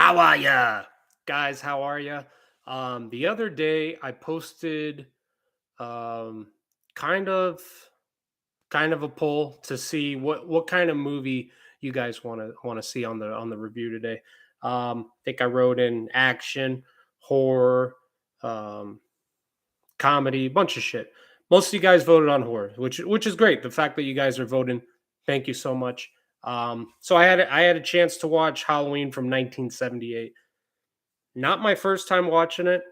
How are ya? Guys, how are ya? The other day I posted um kind of kind of a poll to see what kind of movie you guys want to see on the review today. I think I wrote in action, horror, um, comedy, bunch of shit. Most of you guys voted on horror, which is great. The fact that you guys are voting, thank you so much. So I had a chance to watch Halloween from 1978. Not my first time watching it.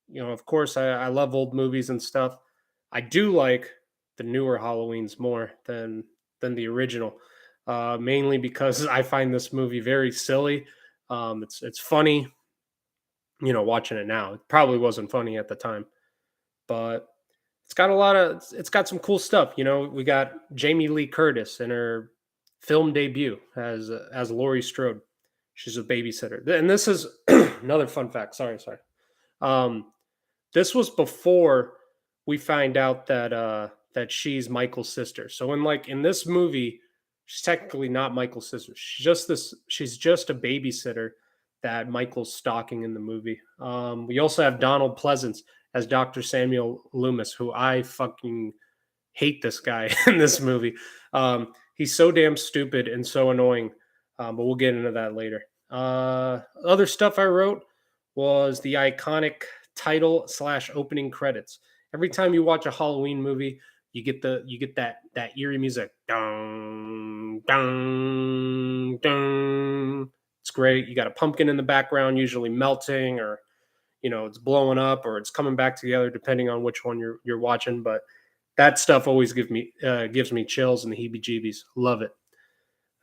You know, of course, I love old movies and stuff. I do like the newer Halloweens more than the original, mainly because I find this movie very silly. It's funny, you know, watching it now. It probably wasn't funny at the time, but it's got some cool stuff. You know, we got Jamie Lee Curtis in her film debut as Laurie Strode. She's a babysitter, and this is another fun fact. Sorry. Um, this was before we find out that she's Michael's sister. So in this movie, she's technically not Michael's sister. She's just a babysitter that Michael's stalking in the movie. We also have Donald Pleasance as Dr. Samuel Loomis, who I fucking hate this guy in this movie. He's so damn stupid and so annoying. But we'll get into that later. Other stuff I wrote was the iconic title slash opening credits. Every time you watch a Halloween movie, you get that eerie music. Dun, dun, dun. It's great. You got a pumpkin in the background, usually melting, or you know, it's blowing up, or it's coming back together, depending on which one you're watching. But that stuff always gives me chills and the heebie-jeebies. Love it.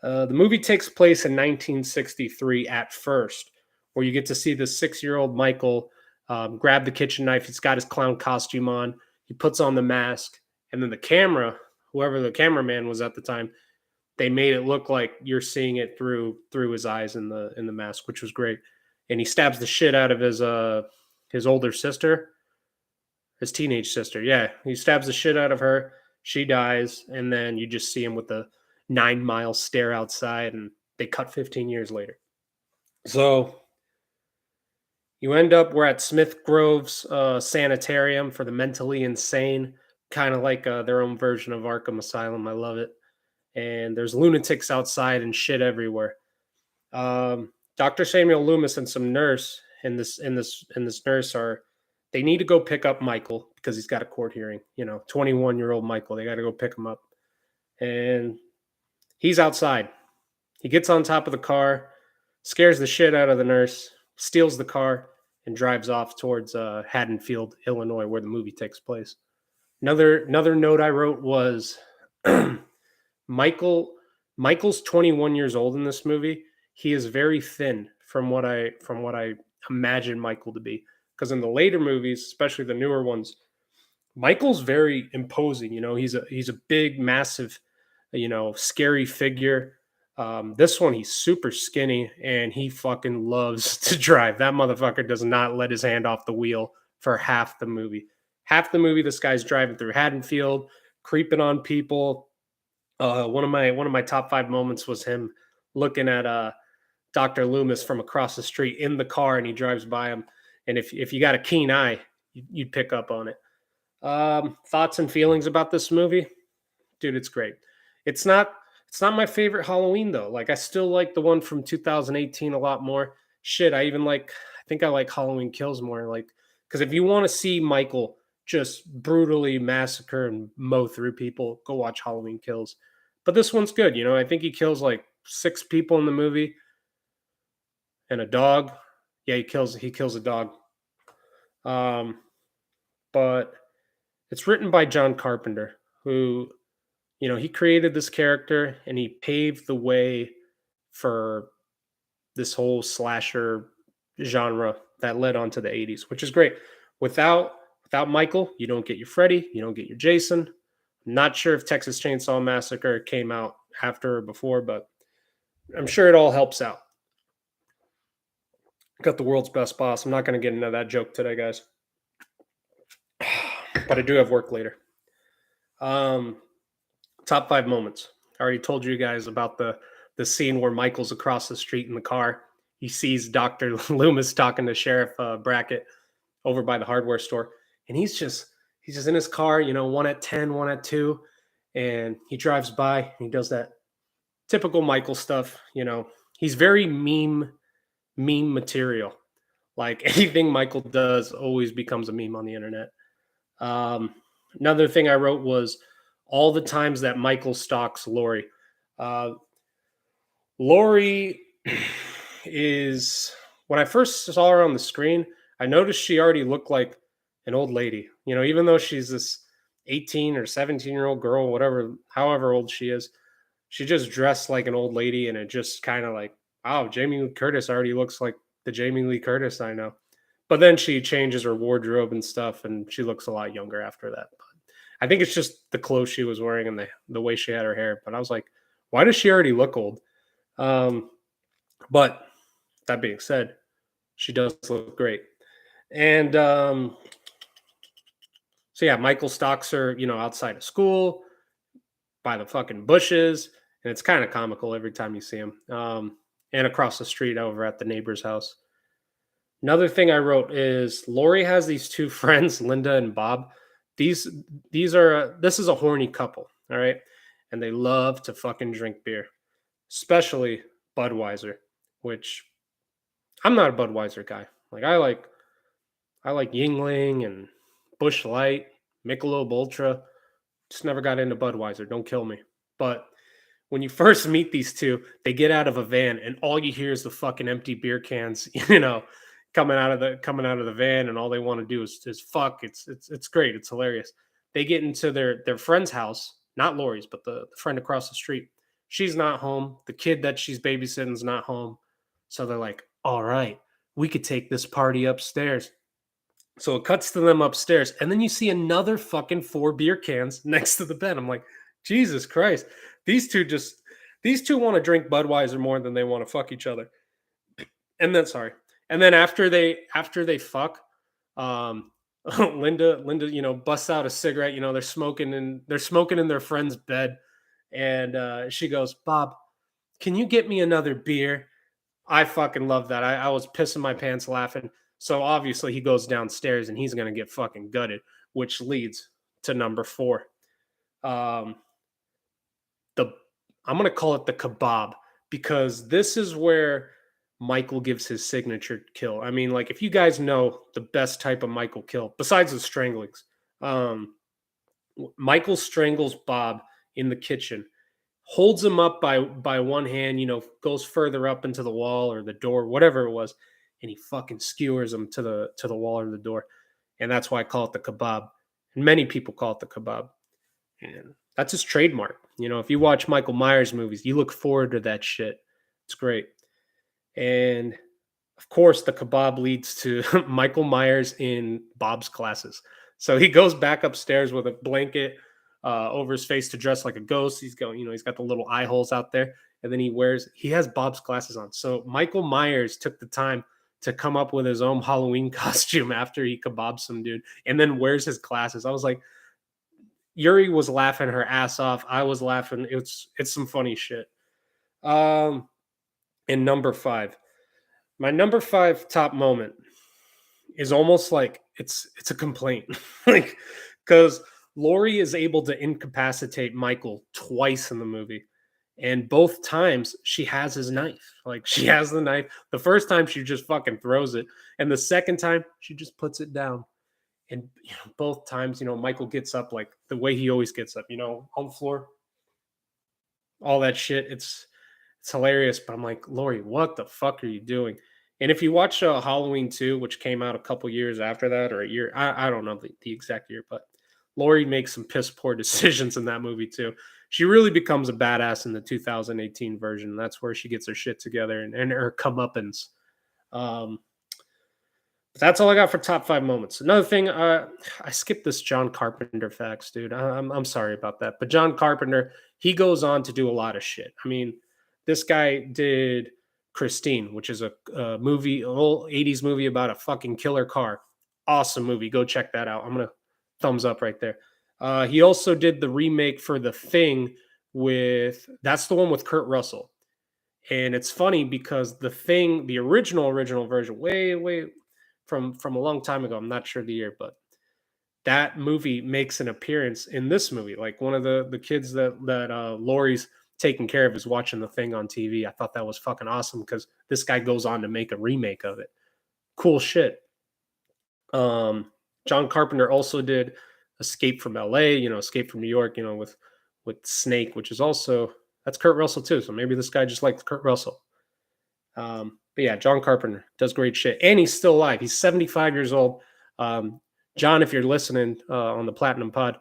The movie takes place in 1963 at first, where you get to see the 6-year-old Michael grab the kitchen knife. He's got his clown costume on. He puts on the mask, and then the camera, whoever the cameraman was at the time, they made it look like you're seeing it through his eyes in the mask, which was great. And he stabs the shit out of his older sister, his teenage sister. Yeah, he stabs the shit out of her. She dies, and then you just see him with the 9 mile stare outside, and they cut 15 years later. So you end up, we're at Smith Grove's sanitarium for the mentally insane, kind of like their own version of Arkham Asylum. I love it. And there's lunatics outside and shit everywhere. Dr. Samuel Loomis and some nurse in this nurse are they need to go pick up Michael because he's got a court hearing. You know, 21-year-old Michael. They got to go pick him up, and he's outside. He gets on top of the car, scares the shit out of the nurse, steals the car, and drives off towards Haddonfield, Illinois, where the movie takes place. Another note I wrote was Michael's 21 years old in this movie. He is very thin from what I imagine Michael to be. Because in the later movies, especially the newer ones, Michael's very imposing. You know, he's a big, massive, you know, scary figure. This one, he's super skinny and he fucking loves to drive. That motherfucker does not let his hand off the wheel for half the movie. Half the movie, this guy's driving through Haddonfield, creeping on people. One of my top 5 moments was him looking at Dr. Loomis from across the street in the car, and he drives by him. And if you got a keen eye, you'd pick up on it. Thoughts and feelings about this movie, dude? It's great. It's not my favorite Halloween though. Like I still like the one from 2018 a lot more. Shit, I think I like Halloween Kills more. Like because if you want to see Michael just brutally massacre and mow through people, go watch Halloween Kills. But this one's good. You know, I think he kills like 6 people in the movie and a dog. Yeah, he kills a dog. But it's written by John Carpenter, who, you know, he created this character and he paved the way for this whole slasher genre that led on to the 80s, which is great. Without Michael, you don't get your Freddy, you don't get your Jason. I'm not sure if Texas Chainsaw Massacre came out after or before, but I'm sure it all helps out. Got the world's best boss. I'm not going to get into that joke today, guys. But I do have work later. Top 5 moments. I already told you guys about the scene where Michael's across the street in the car. he sees Dr. Loomis talking to Sheriff Brackett over by the hardware store, and he's just in his car, one at 10, one at 2, and he drives by and he does that typical Michael stuff. He's very meme material. Like anything Michael does always becomes a meme on the internet. Um, Another thing I wrote was all the times that Michael stalks Lori. Uh, Lori is when I first saw her on the screen, I noticed she already looked like an old lady. Even though she's this 18 or 17-year-old girl, whatever, however old she is, she just dressed like an old lady, and it just kind of like, wow, Jamie Lee Curtis already looks like the Jamie Lee Curtis I know. But then she changes her wardrobe and stuff, and she looks a lot younger after that. But I think it's just the clothes she was wearing and the way she had her hair. But I was like, why does she already look old? Um, but that being said, she does look great. And so yeah, Michael stalks her, outside of school by the fucking bushes, and it's kind of comical every time you see him. And across the street over at the neighbor's house. Another thing I wrote is Lori has these two friends, Linda and Bob. These this is a horny couple, all right, and they love to fucking drink beer, especially Budweiser, which I'm not a Budweiser guy. Like I like Yingling and Bush Light, Michelob Ultra. Just never got into Budweiser. Don't kill me. But when you first meet these two, they get out of a van and all you hear is the fucking empty beer cans, coming out of the van, and all they want to do is fuck. It's great. It's hilarious. They get into their friend's house, not Lori's, but the friend across the street. She's not home. The kid that she's babysitting's not home. So they're like, all right, we could take this party upstairs. So it cuts to them upstairs, and then you see another fucking 4 beer cans next to the bed. I'm like, Jesus Christ, these two want to drink Budweiser more than they want to fuck each other. And then sorry, and then after they fuck, um, Linda, busts out a cigarette. They're smoking in their friend's bed, and she goes, Bob, can you get me another beer? I fucking love that. I was pissing my pants laughing. So obviously he goes downstairs and he's gonna get fucking gutted, which leads to number 4. Um, the I'm gonna call it the kebab because this is where Michael gives his signature kill. I mean, like if you guys know the best type of Michael kill besides the stranglings, um, Michael strangles Bob in the kitchen, holds him up by one hand, goes further up into the wall or the door, whatever it was, and he fucking skewers him to the wall or the door. And that's why I call it the kebab. And many people call it the kebab. And that's his trademark. If you watch Michael Myers movies, you look forward to that shit. It's great. And of course, the kebab leads to Michael Myers in Bob's classes. So he goes back upstairs with a blanket over his face to dress like a ghost. He's going, he's got the little eye holes out there, and then he has Bob's glasses on. So Michael Myers took the time to come up with his own Halloween costume after he kebabs some dude, and then wears his glasses. I was like, Yuri was laughing her ass off. I was laughing. It's some funny shit. Um, and number 5, my number 5 top moment is almost like it's a complaint, like because Lori is able to incapacitate Michael twice in the movie. And both times she has his knife. Like she has the knife. The first time she just fucking throws it. And the second time she just puts it down. And both times, Michael gets up like the way he always gets up, on the floor, all that shit. It's hilarious. But I'm like, Lori, what the fuck are you doing? And if you watch Halloween 2, which came out a couple years after that, or a year, I don't know the exact year, but Lori makes some piss poor decisions in that movie too. She really becomes a badass in the 2018 version. That's where she gets her shit together and her comeuppance. Um, that's all I got for top 5 moments. Another thing, I skipped this John Carpenter facts, dude. I'm sorry about that, but John Carpenter, he goes on to do a lot of shit. I mean, this guy did Christine, which is a movie, an old 80s movie about a fucking killer car. Awesome movie. Go check that out. I'm gonna thumbs up right there. He also did the remake for The Thing that's the one with Kurt Russell. And it's funny because the original version, way from a long time ago. I'm not sure the year, but that movie makes an appearance in this movie. Like one of the kids that Lori's taking care of is watching the thing on TV. I thought that was fucking awesome because this guy goes on to make a remake of it. Cool shit. Um, John Carpenter also did Escape from LA, Escape from New York, with Snake, which is also that's Kurt Russell too. So maybe this guy just likes Kurt Russell. But yeah, John Carpenter does great shit, and he's still alive. He's 75 years old. Um, John, if you're listening on the Platinum Pod,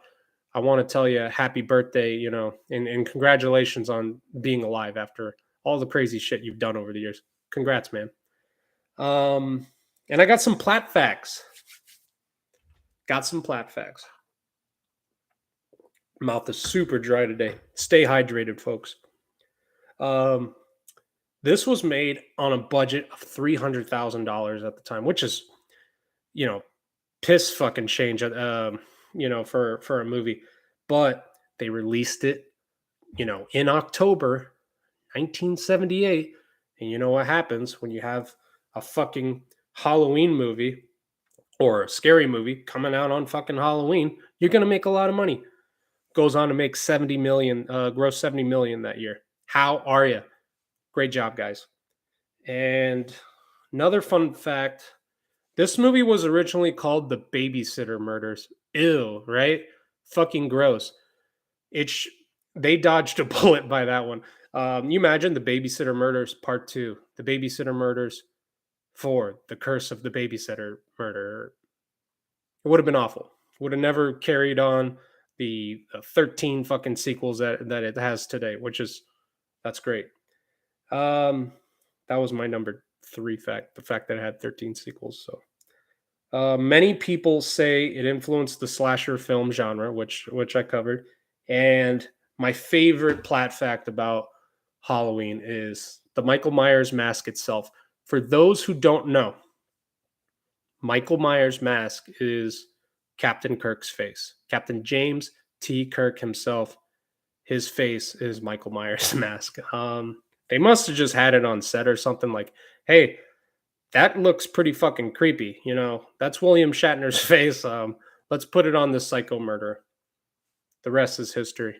I want to tell you happy birthday, and congratulations on being alive after all the crazy shit you've done over the years. Congrats, man. And I got some Platt facts. Got some Platt facts. Mouth is super dry today. Stay hydrated, folks. Um, this was made on a budget of $300,000 at the time, which is, you know, piss fucking change, for a movie. But they released it, in October 1978. And you know what happens when you have a fucking Halloween movie or a scary movie coming out on fucking Halloween? You're gonna make a lot of money. Goes on to make 70 million, gross 70 million that year. How are you? Great job, guys. And another fun fact, this movie was originally called The Babysitter Murders. Ew, right? Fucking gross. They dodged a bullet by that one. You imagine The Babysitter Murders Part 2, The Babysitter Murders 4, The Curse of the Babysitter Murder. It would have been awful. Would have never carried on the 13 fucking sequels that it has today, that's great. That was my number 3 fact, the fact that it had 13 sequels. So many people say it influenced the slasher film genre, which I covered. And my favorite Platt fact about Halloween is the Michael Myers mask itself. For those who don't know, Michael Myers' mask is Captain Kirk's face. Captain James T. Kirk himself, his face is Michael Myers' mask. They must have just had it on set or something like, hey, that looks pretty fucking creepy. That's William Shatner's face. Let's put it on this psycho murderer. The rest is history.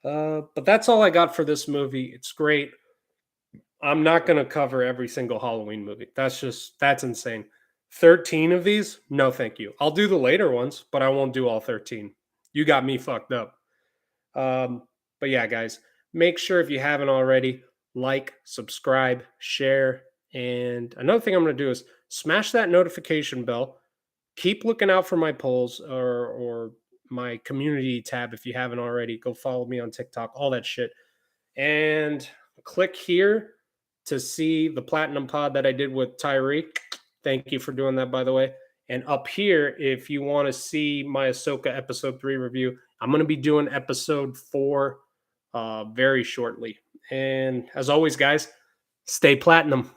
But that's all I got for this movie. It's great. I'm not going to cover every single Halloween movie. That's insane. 13 of these? No, thank you. I'll do the later ones, but I won't do all 13. You got me fucked up. But yeah, guys, make sure if you haven't already, like, subscribe, share. And another thing I'm going to do is smash that notification bell. Keep looking out for my polls or my community tab if you haven't already. Go follow me on TikTok, all that shit. And click here to see the Platinum Pod that I did with Tyree. Thank you for doing that, by the way. And up here, if you want to see my Ahsoka episode 3 review, I'm going to be doing episode 4 very shortly. And as always, guys, stay platinum.